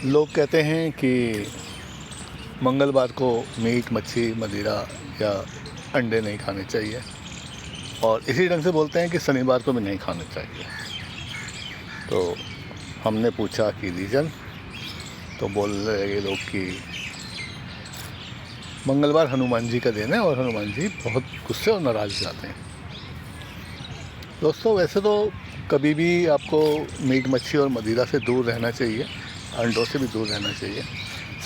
लोग कहते हैं कि मंगलवार को मीट, मच्छी, मदिरा या अंडे नहीं खाने चाहिए और इसी ढंग से बोलते हैं कि शनिवार को भी नहीं खाने चाहिए। तो हमने पूछा कि रीज़न, तो बोल रहे लोग कि मंगलवार हनुमान जी का दिन है और हनुमान जी बहुत गुस्से और नाराज़ जाते हैं। दोस्तों, वैसे तो कभी भी आपको मीट, मच्छी और मदिरा से दूर रहना चाहिए, अंडों से भी दूर रहना चाहिए।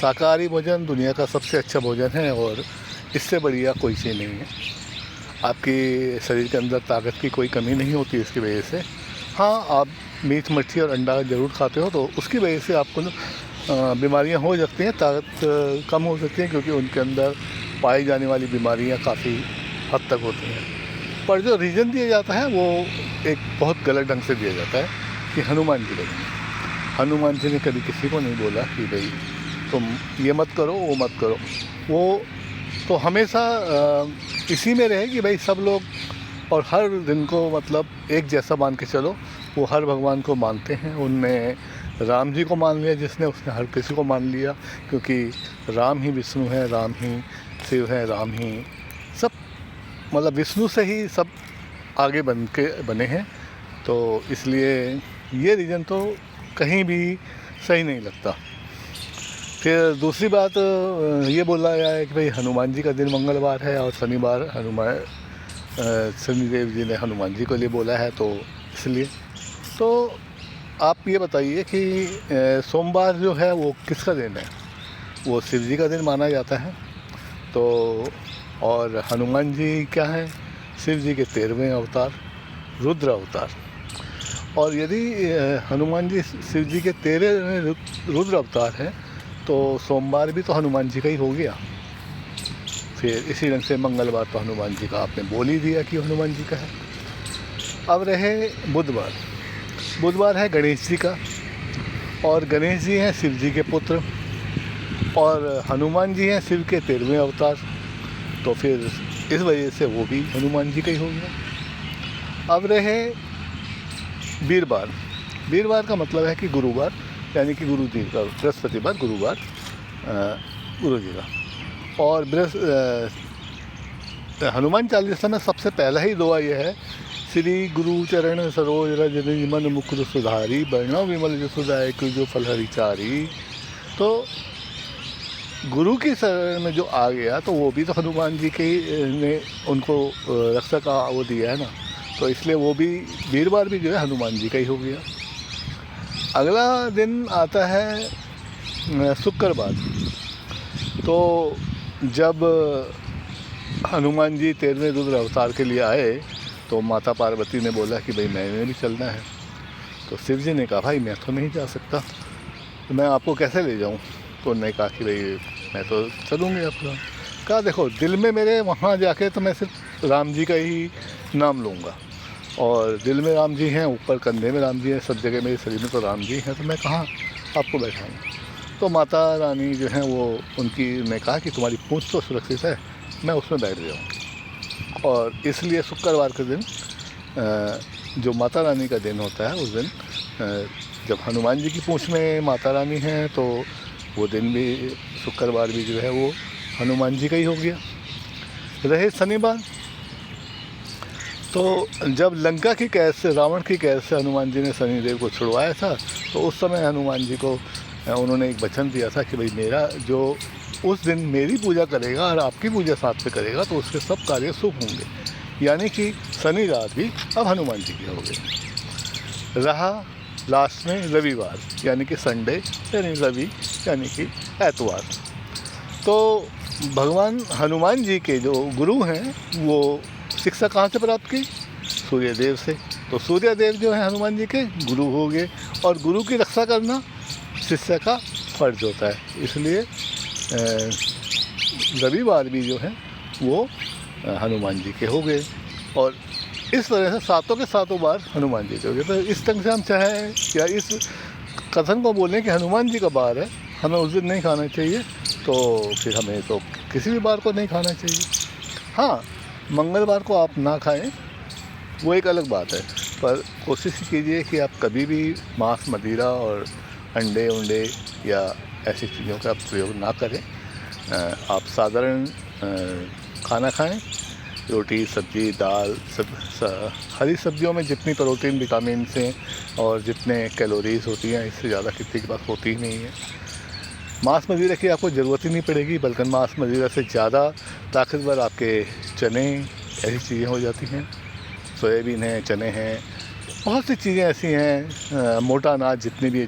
शाकाहारी भोजन दुनिया का सबसे अच्छा भोजन है और इससे बढ़िया कोई चीज़ नहीं है। आपके शरीर के अंदर ताकत की कोई कमी नहीं होती इसकी वजह से। हाँ, आप मीट, मच्छी और अंडा ज़रूर खाते हो तो उसकी वजह से आपको बीमारियां हो सकती हैं, ताकत कम हो सकती है, क्योंकि उनके अंदर पाई जाने वाली बीमारियां काफ़ी हद तक होती हैं। पर जो रीज़न दिया जाता है वो एक बहुत गलत ढंग से दिया जाता है कि हनुमान जी लगे। हनुमान जी ने कभी किसी को नहीं बोला कि भाई तुम ये मत करो, वो मत करो। वो तो हमेशा इसी में रहे कि भाई सब लोग और हर दिन को मतलब एक जैसा मान के चलो। वो हर भगवान को मानते हैं। उनने राम जी को मान लिया, जिसने उसने हर किसी को मान लिया, क्योंकि राम ही विष्णु है, राम ही शिव है, राम ही सब, मतलब विष्णु से ही सब आगे बने हैं। तो इसलिए ये रीज़न तो कहीं भी सही नहीं लगता। फिर दूसरी बात ये बोला गया है कि भाई हनुमान जी का दिन मंगलवार है और शनिवार शनिदेव जी ने हनुमान जी को लिए बोला है, तो इसलिए तो आप ये बताइए कि सोमवार जो है वो किसका दिन है? वो शिव जी का दिन माना जाता है। तो और हनुमान जी क्या है? शिव जी के 13वें अवतार, रुद्र अवतार। और यदि हनुमान जी शिव जी के 13वें रुद्र अवतार हैं तो सोमवार भी तो हनुमान जी का ही हो गया। फिर इसी ढंग से मंगलवार तो हनुमान जी का आपने बोल ही दिया कि हनुमान जी का है। अब रहे बुधवार। बुधवार है गणेश जी का, और गणेश जी हैं शिव जी के पुत्र, और हनुमान जी हैं शिव के 13वें अवतार। तो फिर इस वजह से वो भी हनुमान जी का ही हो गया। अब रहे वीरवार। वीरवार का मतलब है कि गुरुवार, यानी कि गुरु जी का, बृहस्पतिवार गुरुवार गुरु जी का। और हनुमान चालीसा में सबसे पहला ही दुआ यह है, श्री गुरु चरण सरोज रज निज मन मुकुर सुधारी, वर्णव विमल जसुदायक जो फल हरि चारी। तो गुरु की शरण में जो आ गया तो वो भी तो हनुमान जी के ने उनको रक्षा का वो दिया है ना। तो इसलिए वो भी वीरवार भी जो है हनुमान जी का ही हो गया। अगला दिन आता है शुक्रवार। तो जब हनुमान जी 13वें रुद्र अवतार के लिए आए तो माता पार्वती ने बोला कि भाई मैंने भी चलना है। तो शिव जी ने कहा भाई मैं तो नहीं जा सकता, तो मैं आपको कैसे ले जाऊं? तो उन्होंने कहा कि भाई मैं तो चलूँगी आपका। कहा देखो, दिल में मेरे वहाँ जाके तो मैं सिर्फ राम जी का ही नाम लूँगा, और दिल में राम जी हैं, ऊपर कंधे में राम जी हैं, सब जगह मेरे शरीर में तो राम जी हैं, तो मैं कहाँ आपको बैठाऊँ? तो माता रानी जो हैं वो उनकी ने कहा कि तुम्हारी पूंछ तो सुरक्षित है, मैं उसमें बैठ जाऊँ। और इसलिए शुक्रवार के दिन जो माता रानी का दिन होता है, उस दिन जब हनुमान जी की पूंछ में माता रानी हैं तो वो दिन भी, शुक्रवार भी जो है वो हनुमान जी का ही हो गया। रहे शनिवार। तो जब लंका की कैद से, रावण की कैद से हनुमान जी ने शनिदेव को छुड़वाया था, तो उस समय हनुमान जी को उन्होंने एक वचन दिया था कि भाई मेरा जो उस दिन मेरी पूजा करेगा और आपकी पूजा साथ में करेगा तो उसके सब कार्य शुभ होंगे। यानी कि शनि रात भी अब हनुमान जी की हो गई। रहा लास्ट में रविवार, यानी कि संडे, यानी रवि, यानी कि एतवार। तो भगवान हनुमान जी के जो गुरु हैं वो शिक्षा कहाँ से प्राप्त की? सूर्यदेव से। तो सूर्यदेव जो है हनुमान जी के गुरु हो गए, और गुरु की रक्षा करना शिष्य का फर्ज होता है। इसलिए रविवार भी जो है वो हनुमान जी के हो गए, और इस तरह से सातों के सातों बार हनुमान जी के हो गए। तो इस ढंग से हम चाहें या इस कथन को बोलें कि हनुमान जी का बार है, हमें उस दिन नहीं खाना चाहिए, तो फिर हमें तो किसी भी बार को नहीं खाना चाहिए। हाँ, मंगलवार को आप ना खाएं वो एक अलग बात है, पर कोशिश कीजिए कि आप कभी भी मांस, मदिरा और अंडे उंडे या ऐसी चीज़ों का प्रयोग ना करें। आप साधारण खाना खाएं, रोटी सब्ज़ी दाल हरी सब्जियों में जितनी प्रोटीन विटामिन हैं और जितने कैलोरीज़ होती हैं इससे ज़्यादा किसी के पास होती ही नहीं है। मांस मदिरा की आपको ज़रूरत ही नहीं पड़ेगी, बल्कि मांस मदिरा से ज़्यादा ताकतवर आपके चने ऐसी चीज़ें हो जाती हैं। सोयाबीन है, चने हैं, बहुत सी चीज़ें ऐसी हैं, मोटा अनाज जितने भी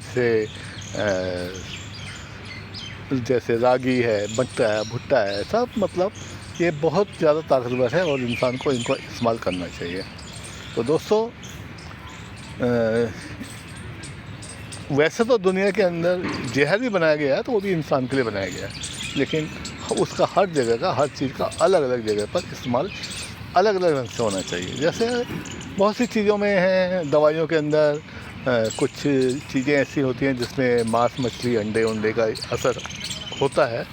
जैसे रागी है, मक्का है, भुट्टा है, सब मतलब ये बहुत ज़्यादा ताकतवर है और इंसान को इनको इस्तेमाल करना चाहिए। तो दोस्तों, वैसे तो दुनिया के अंदर जहर भी बनाया गया है तो वो भी इंसान के लिए बनाया गया है, लेकिन उसका हर जगह का, हर चीज़ का अलग अलग जगह पर इस्तेमाल अलग अलग ढंग से होना चाहिए। जैसे बहुत सी चीज़ों में है, दवाइयों के अंदर कुछ चीज़ें ऐसी होती हैं जिसमें मांस मछली अंडे उंडे का असर होता है।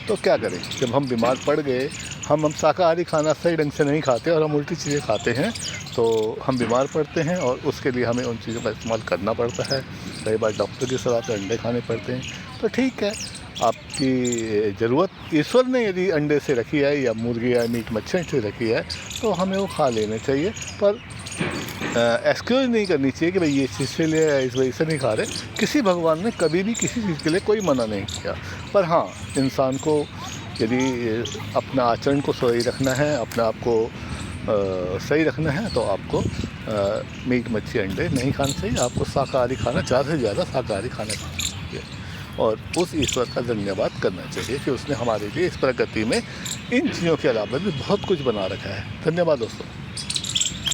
तो क्या करें, जब हम बीमार पड़ गए, हम शाकाहारी खाना सही ढंग से नहीं खाते और हम उल्टी चीज़ें खाते हैं तो हम बीमार पड़ते हैं और उसके लिए हमें उन चीज़ों का इस्तेमाल करना पड़ता है। कई बार डॉक्टर की सलाह पे अंडे खाने पड़ते हैं। तो ठीक है, आपकी ज़रूरत ईश्वर ने यदि अंडे से रखी है या मुर्गी या मीट मच्छी से रखी है तो हमें वो खा लेने चाहिए, पर एक्सक्यूज़ नहीं करनी चाहिए कि भाई ये चीज़ से लिए इस वजह से नहीं खा रहे। किसी भगवान ने कभी भी किसी चीज़ के लिए कोई मना नहीं किया, पर हाँ, इंसान को यदि अपना आचरण को सही रखना है, अपने आप को सही रखना है तो आपको मीट मच्छी अंडे नहीं खाने चाहिए। आपको शाकाहारी खाना, ज़्यादा से ज़्यादा शाकाहारी खाना चाहिए और उस ईश्वर का धन्यवाद करना चाहिए कि उसने हमारे लिए इस प्रगति में इन चीज़ों के अलावा भी बहुत कुछ बना रखा है। धन्यवाद दोस्तों।